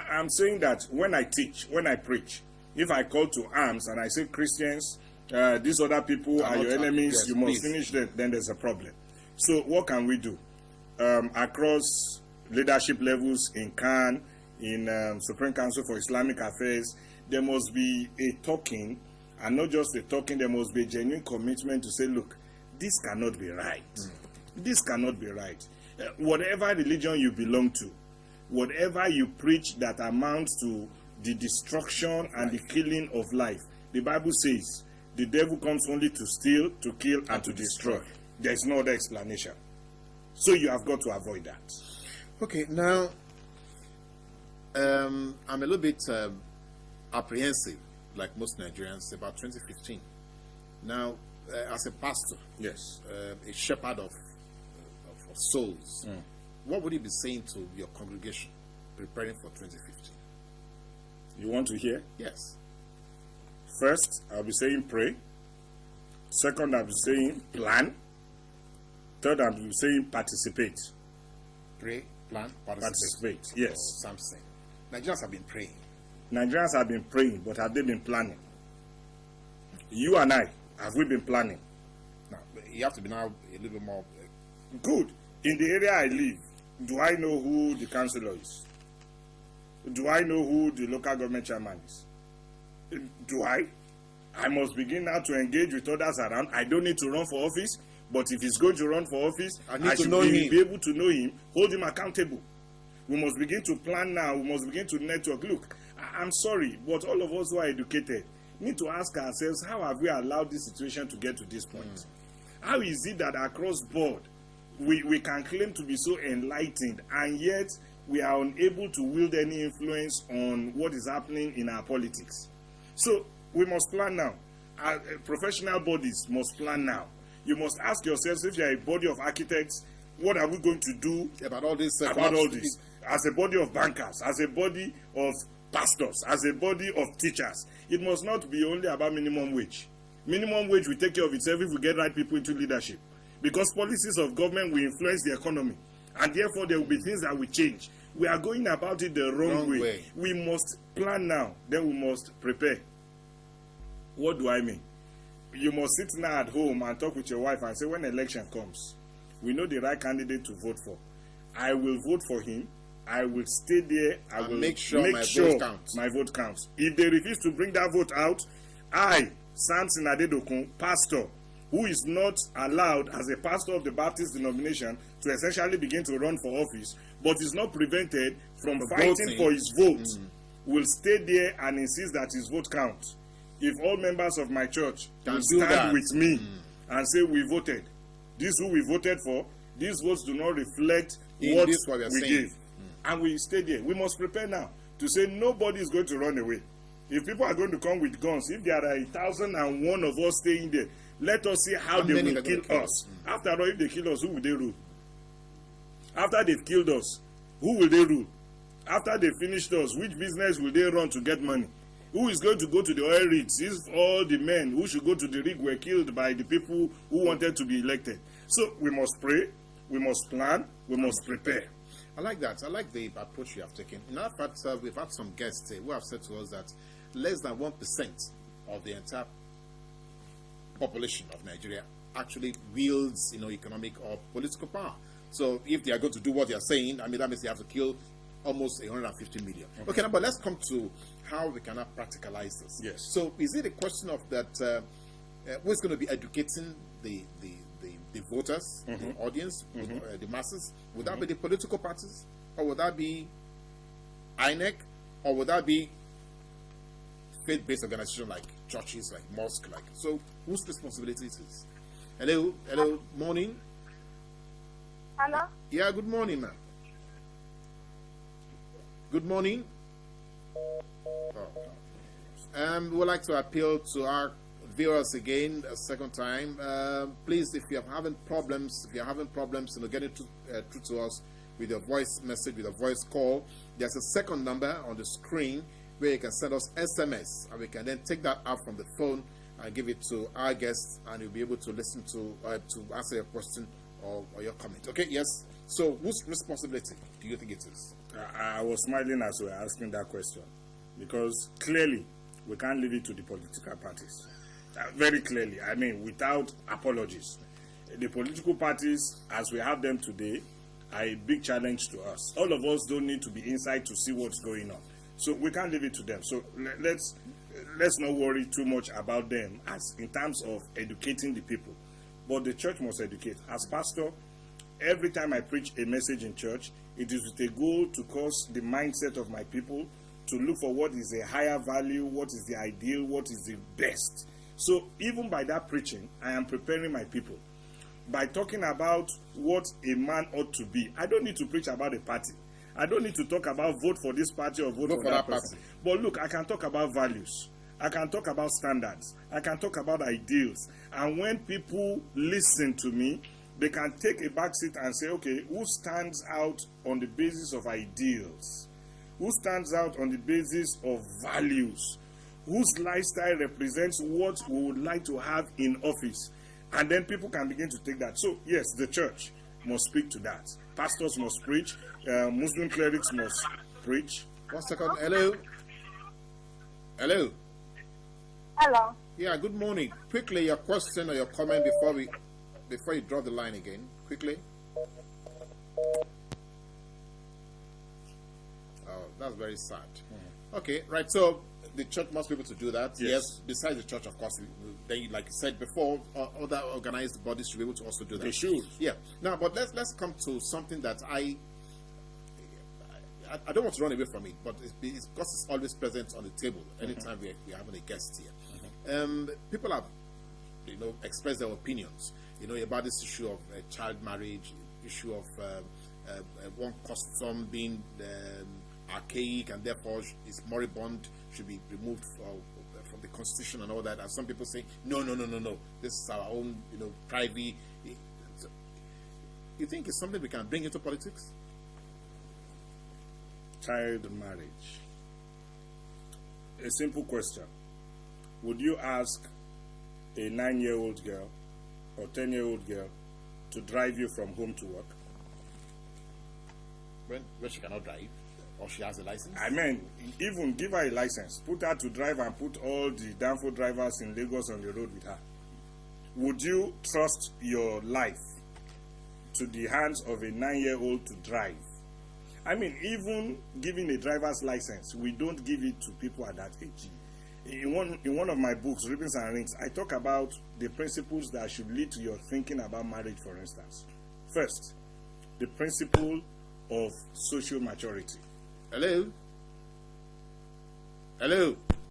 I'm saying that when I teach, when I preach, if I call to arms and I say Christians, these other people are your enemies, yes, you must finish them, then there's a problem. So what can we do? Across leadership levels in CAN, in Supreme Council for Islamic Affairs, there must be a talking, and not just a talking, there must be a genuine commitment to say, look, this cannot be right. This cannot be right. Whatever religion you belong to, whatever you preach that amounts to the destruction and the killing of life, the Bible says the devil comes only to steal, to kill, and to destroy. There is no other explanation. So you have got to avoid that. Okay, now I'm a little bit apprehensive, like most Nigerians, about 2015. Now, as a pastor, yes, a shepherd of souls, what would you be saying to your congregation preparing for 2015? You want to hear? Yes. First, I'll be saying pray. Second, I'll be saying plan. Third, I'll be saying participate. Pray, plan, participate. Yes. Samson. Nigerians have been praying. Nigerians have been praying, but have they been planning? You and I, have we been planning? Now, you have to be now a little bit more. Good. In the area I live, do I know who the councillor is? Do I know who the local government chairman is? Do I? I must begin now to engage with others around. I don't need to run for office, but if he's going to run for office, I should be able to know him, hold him accountable. We must begin to plan now. We must begin to network. Look, I'm sorry, but all of us who are educated need to ask ourselves, how have we allowed this situation to get to this point? How is it that across board, we can claim to be so enlightened, and yet we are unable to wield any influence on what is happening in our politics? So we must plan now. Our professional bodies must plan now. You must ask yourselves, if you are a body of architects, what are we going to do about all this? As a body of bankers, as a body of pastors, as a body of teachers, it must not be only about minimum wage. Minimum wage will take care of itself if we get right people into leadership. Because policies of government will influence the economy. And therefore, there will be things that will change. We are going about it the wrong way. We must plan now. Then we must prepare. What do I mean? You must sit now at home and talk with your wife and say, when election comes, we know the right candidate to vote for. I will vote for him. I will stay there. I will make sure my vote counts. If they refuse to bring that vote out, I, Samson Adedokun, pastor, who is not allowed as a pastor of the Baptist denomination to essentially begin to run for office, but is not prevented from fighting for his vote, will stay there and insist that his vote counts. If all members of my church will stand with me and say, we voted, this is who we voted for, these votes do not reflect what we gave, and we stay there. We must prepare now to say nobody is going to run away. If people are going to come with guns, if there are 1,001 of us staying there, let us see how they will kill us. After all, if they kill us, who will they rule? After they've killed us, who will they rule? After they finished us, which business will they run to get money? Who is going to go to the oil rigs if all the men who should go to the rig were killed by the people who wanted to be elected? So we must pray, we must plan, we must prepare. I like that. I like the approach you have taken. In fact, we've had some guests who have said to us that less than 1% of the entire population of Nigeria actually wields, economic or political power. So if they are going to do what they are saying, that means they have to kill almost 150 million. Okay, now, but let's come to how we can practicalize this. Yes. So is it a question of that who's going to be educating the voters, the audience, the masses? Would that be the political parties? Or would that be INEC? Or would that be faith-based organizations like churches, like mosques, so whose responsibility it is? Hello, morning. Hello? Yeah, good morning, ma'am. Good morning. We would like to appeal to our viewers again a second time. Please, if you're having problems, getting through to us with your voice message, with a voice call, there's a second number on the screen where you can send us SMS, and we can then take that out from the phone and give it to our guests, and you'll be able to listen to answer your question or your comment. Okay, yes. So, whose responsibility do you think it is? I was smiling as we were asking that question because clearly we can't leave it to the political parties. Very clearly, I mean, without apologies. The political parties, as we have them today, are a big challenge to us. All of us don't need to be inside to see what's going on. So we can't leave it to them. So let's not worry too much about them as in terms of educating the people. But the church must educate. As pastor, every time I preach a message in church, it is with a goal to cause the mindset of my people to look for what is a higher value, what is the ideal, what is the best. So even by that preaching, I am preparing my people. By talking about what a man ought to be, I don't need to preach about a party. I don't need to talk about vote for this party or vote for that person. But look, I can talk about values. I can talk about standards. I can talk about ideals. And when people listen to me, they can take a back seat and say, okay, who stands out on the basis of ideals? Who stands out on the basis of values? Whose lifestyle represents what we would like to have in office? And then people can begin to take that. So, yes, the church must speak to that. Pastors must preach. Muslim clerics must preach. 1 second. Hello? Hello? Hello. Yeah, good morning. Quickly, your question or your comment before you drop the line again. Quickly. Oh, that's very sad. Okay, right. So the church must be able to do that. Yes. Besides the church, of course, they, like you said before, other organized bodies should be able to also do that. They should. Yeah. Now, but let's come to something that I don't want to run away from it, but it's because it's always present on the table anytime we're having a guest here. People have, expressed their opinions, about this issue of child marriage, issue of one custom being archaic and therefore is moribund, should be removed from the constitution and all that. And some people say, no, this is our own, private. You think it's something we can bring into politics? Child marriage. A simple question. Would you ask a 9-year-old girl or 10-year-old girl to drive you from home to work? When she cannot drive or she has a license? I mean, even give her a license. Put her to drive and put all the Danfo drivers in Lagos on the road with her. Would you trust your life to the hands of a 9-year-old to drive? I mean, even giving a driver's license, we don't give it to people at that age. In one of my books, Ribbons and Rings, I talk about the principles that should lead to your thinking about marriage, for instance. First, the principle of social maturity. Hello? Hello?